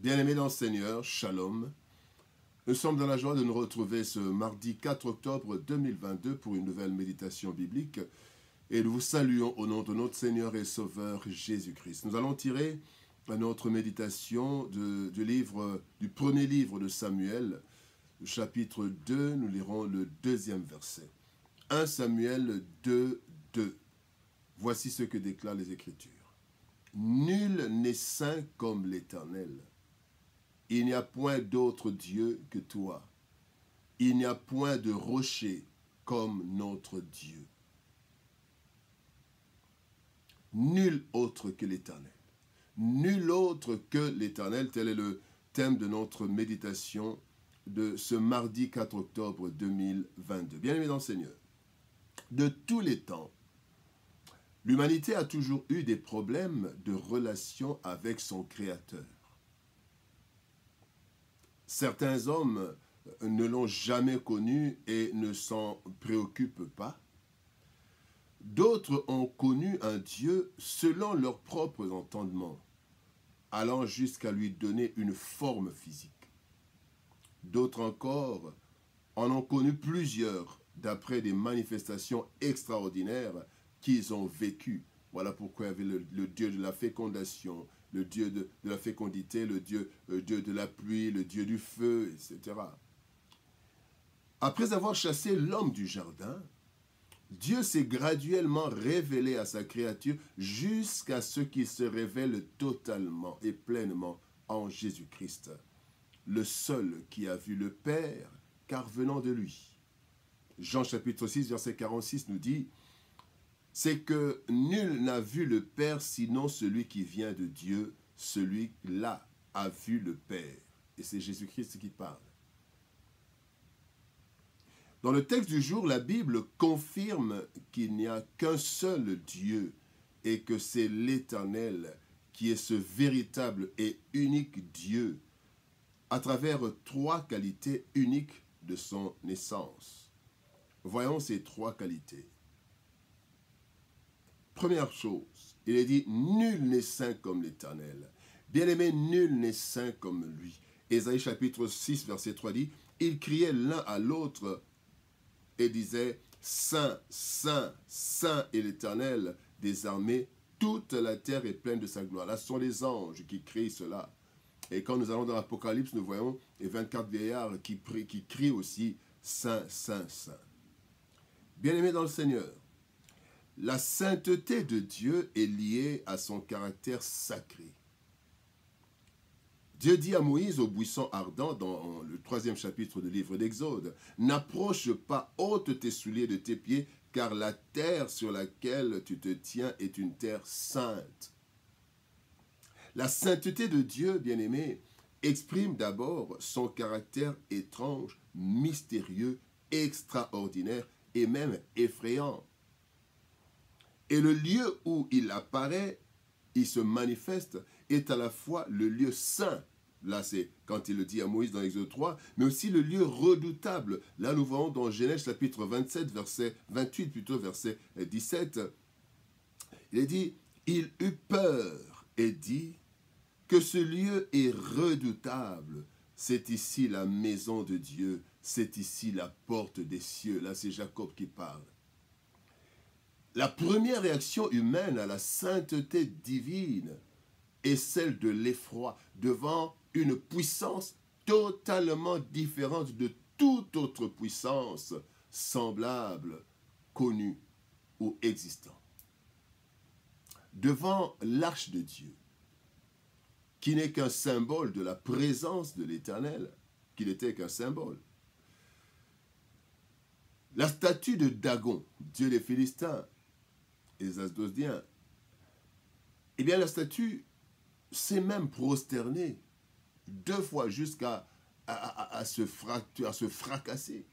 Bien-aimés dans le Seigneur, Shalom. Nous sommes dans la joie de nous retrouver ce mardi 4 octobre 2022 pour une nouvelle méditation biblique. Et nous vous saluons au nom de notre Seigneur et Sauveur Jésus-Christ. Nous allons tirer notre méditation du premier livre de Samuel, chapitre 2. Nous lirons le deuxième verset. 1 Samuel 2, 2. Voici ce que déclarent les Écritures. Nul n'est saint comme l'Éternel. Il n'y a point d'autre Dieu que toi. Il n'y a point de rocher comme notre Dieu. Nul autre que l'Éternel. Nul autre que l'Éternel. Tel est le thème de notre méditation de ce mardi 4 octobre 2022. Bien-aimés dans le Seigneur, de tous les temps, l'humanité a toujours eu des problèmes de relation avec son Créateur. Certains hommes ne l'ont jamais connu et ne s'en préoccupent pas. D'autres ont connu un Dieu selon leurs propres entendements, allant jusqu'à lui donner une forme physique. D'autres encore en ont connu plusieurs d'après des manifestations extraordinaires qu'ils ont vécues. Voilà pourquoi il y avait le Dieu de la fécondation, le Dieu de la fécondité, le Dieu de la pluie, le Dieu du feu, etc. Après avoir chassé l'homme du jardin, Dieu s'est graduellement révélé à sa créature jusqu'à ce qu'il se révèle totalement et pleinement en Jésus-Christ, le seul qui a vu le Père, car venant de lui. Jean chapitre 6, verset 46 nous dit « C'est que nul n'a vu le Père sinon celui qui vient de Dieu, celui-là a vu le Père. » Et c'est Jésus-Christ qui parle. Dans le texte du jour, la Bible confirme qu'il n'y a qu'un seul Dieu et que c'est l'Éternel qui est ce véritable et unique Dieu à travers trois qualités uniques de son essence. Voyons ces trois qualités. Première chose, il est dit « Nul n'est saint comme l'Éternel ». Bien-aimé, nul n'est saint comme lui. Ésaïe chapitre 6, verset 3 dit « Ils criaient l'un à l'autre et disaient « Saint, Saint, Saint est l'Éternel des armées, toute la terre est pleine de sa gloire. » Là, ce sont les anges qui crient cela. Et quand nous allons dans l'Apocalypse, nous voyons les 24 vieillards qui crient aussi « Saint, Saint, Saint ». Bien-aimés dans le Seigneur, la sainteté de Dieu est liée à son caractère sacré. Dieu dit à Moïse au buisson ardent dans le 3e chapitre du livre d'Exode, « N'approche pas, ôte tes souliers de tes pieds, car la terre sur laquelle tu te tiens est une terre sainte. » La sainteté de Dieu, bien-aimé, exprime d'abord son caractère étrange, mystérieux, extraordinaire et même effrayant. Et le lieu où il apparaît, il se manifeste, est à la fois le lieu saint, là c'est quand il le dit à Moïse dans Exode 3, mais aussi le lieu redoutable. Là nous voyons dans Genèse chapitre 27, verset 28 plutôt, verset 17, il est dit, il eut peur et dit que ce lieu est redoutable. C'est ici la maison de Dieu, c'est ici la porte des cieux. Là c'est Jacob qui parle. La première réaction humaine à la sainteté divine est celle de l'effroi devant une puissance totalement différente de toute autre puissance semblable, connue ou existante. Devant l'arche de Dieu, qui n'est qu'un symbole de la présence de l'Éternel, qui n'était qu'un symbole. La statue de Dagon, Dieu des Philistins, et les Asdodiens, eh bien la statue s'est même prosternée 2 fois jusqu'à se fracasser.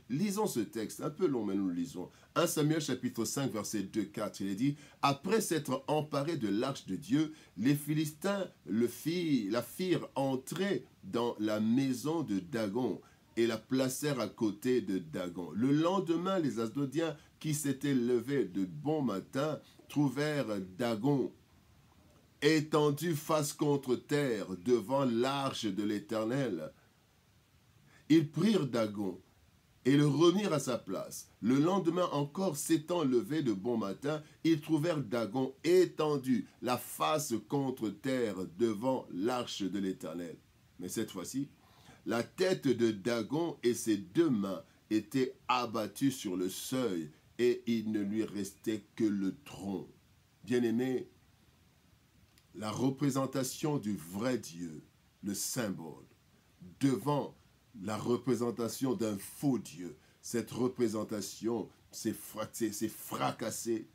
Lisons ce texte, un peu long, mais nous le lisons. 1 Samuel chapitre 5, verset 2-4, il est dit « Après s'être emparés de l'arche de Dieu, les Philistins la firent entrer dans la maison de Dagon et la placèrent à côté de Dagon. Le lendemain, les Asdodiens qui s'étaient levés de bon matin trouvèrent Dagon étendu face contre terre devant l'arche de l'Éternel. Ils prirent Dagon et le remirent à sa place. Le lendemain encore, s'étant levé de bon matin, ils trouvèrent Dagon étendu, la face contre terre devant l'arche de l'Éternel. Mais cette fois-ci, la tête de Dagon et ses 2 mains étaient abattues sur le seuil et il ne lui restait que le tronc. Bien-aimés, la représentation du vrai Dieu, le symbole, devant la représentation d'un faux Dieu, cette représentation s'est fracassée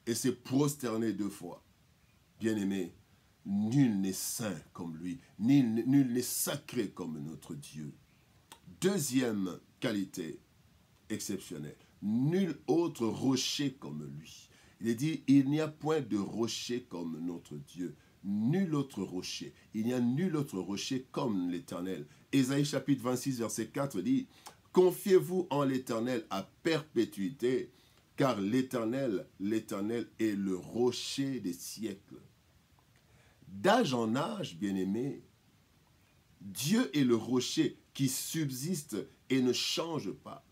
et s'est prosternée 2 fois. Bien-aimés, nul n'est saint comme lui, nul n'est sacré comme notre Dieu. Deuxième qualité exceptionnelle, nul autre rocher comme lui. Il est dit, il n'y a point de rocher comme notre Dieu. Nul autre rocher. Il n'y a nul autre rocher comme l'Éternel. Ésaïe chapitre 26, verset 4 dit, confiez-vous en l'Éternel à perpétuité, car l'Éternel est le rocher des siècles. D'âge en âge, bien-aimés, Dieu est le rocher qui subsiste et ne change pas.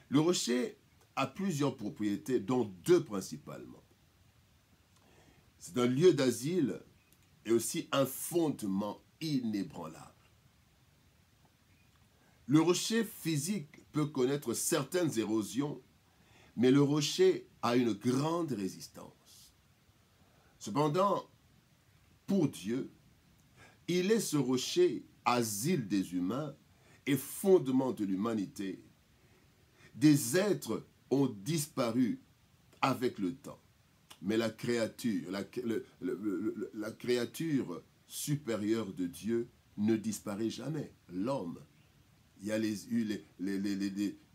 Le rocher a plusieurs propriétés, dont 2 principalement. C'est un lieu d'asile et aussi un fondement inébranlable. Le rocher physique peut connaître certaines érosions, mais le rocher a une grande résistance. Cependant, pour Dieu, il est ce rocher, asile des humains et fondement de l'humanité. Des êtres ont disparu avec le temps. Mais la créature, la créature supérieure de Dieu ne disparaît jamais. L'homme. Il y a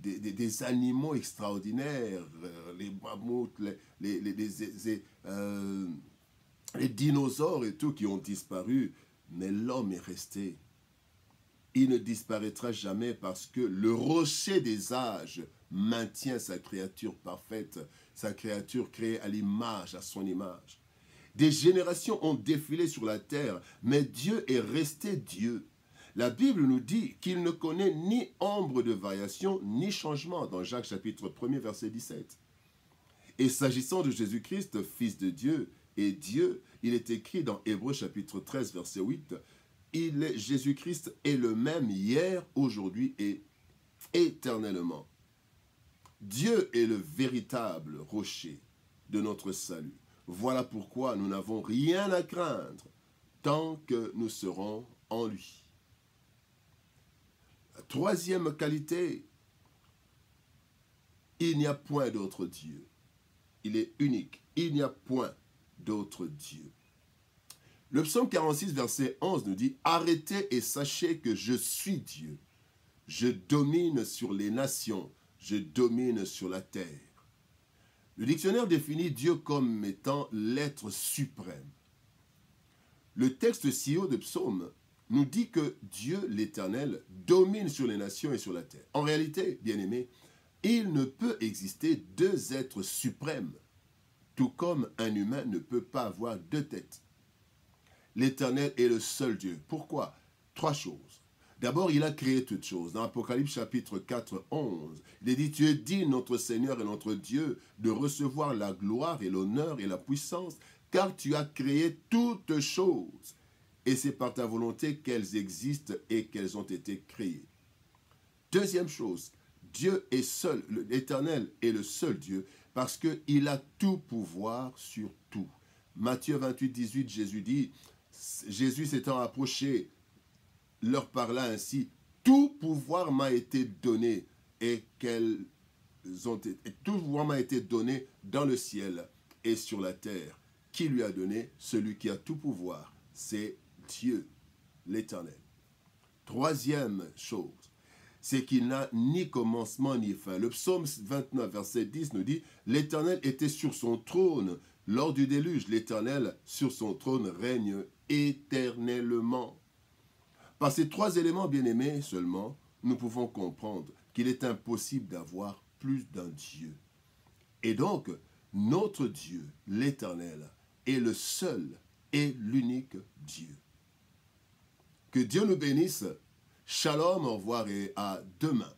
des animaux extraordinaires, les mammouths, les dinosaures et tout qui ont disparu, mais l'homme est resté. Il ne disparaîtra jamais parce que le rocher des âges maintient sa créature parfaite, sa créature créée à l'image, à son image. Des générations ont défilé sur la terre, mais Dieu est resté Dieu. La Bible nous dit qu'il ne connaît ni ombre de variation, ni changement, dans Jacques chapitre 1er, verset 17. Et s'agissant de Jésus-Christ, Fils de Dieu et Dieu, il est écrit dans Hébreux chapitre 13, verset 8, Jésus-Christ est le même hier, aujourd'hui et éternellement. Dieu est le véritable rocher de notre salut. Voilà pourquoi nous n'avons rien à craindre tant que nous serons en lui. La 3e qualité, il n'y a point d'autre Dieu. Il est unique. Il n'y a point d'autre Dieu. Le psaume 46, verset 11 nous dit « Arrêtez et sachez que je suis Dieu. Je domine sur les nations, je domine sur la terre. » Le dictionnaire définit Dieu comme étant l'être suprême. Le texte si haut de psaume nous dit que Dieu, l'Éternel, domine sur les nations et sur la terre. En réalité, bien-aimés, il ne peut exister 2 êtres suprêmes, tout comme un humain ne peut pas avoir 2 têtes. L'Éternel est le seul Dieu. Pourquoi? 3 choses. D'abord, il a créé toutes choses. Dans Apocalypse chapitre 4, 11, il est dit, tu es digne, notre Seigneur et notre Dieu, de recevoir la gloire et l'honneur et la puissance, car tu as créé toutes choses. Et c'est par ta volonté qu'elles existent et qu'elles ont été créées. Deuxième chose, Dieu est seul, l'Éternel est le seul Dieu, parce qu'il a tout pouvoir sur tout. Matthieu 28, 18, Jésus s'étant approché, leur parla ainsi, tout pouvoir m'a été donné et tout pouvoir m'a été donné dans le ciel et sur la terre. Qui lui a donné? Celui qui a tout pouvoir, c'est Dieu, l'Éternel. 3e chose, c'est qu'il n'a ni commencement ni fin. Le psaume 29, verset 10 nous dit, l'Éternel était sur son trône lors du déluge. L'Éternel sur son trône règne éternellement. Par ces 3 éléments bien-aimés seulement, nous pouvons comprendre qu'il est impossible d'avoir plus d'un Dieu. Et donc, notre Dieu, l'Éternel, est le seul est l'unique Dieu. Que Dieu nous bénisse. Shalom, au revoir et à demain.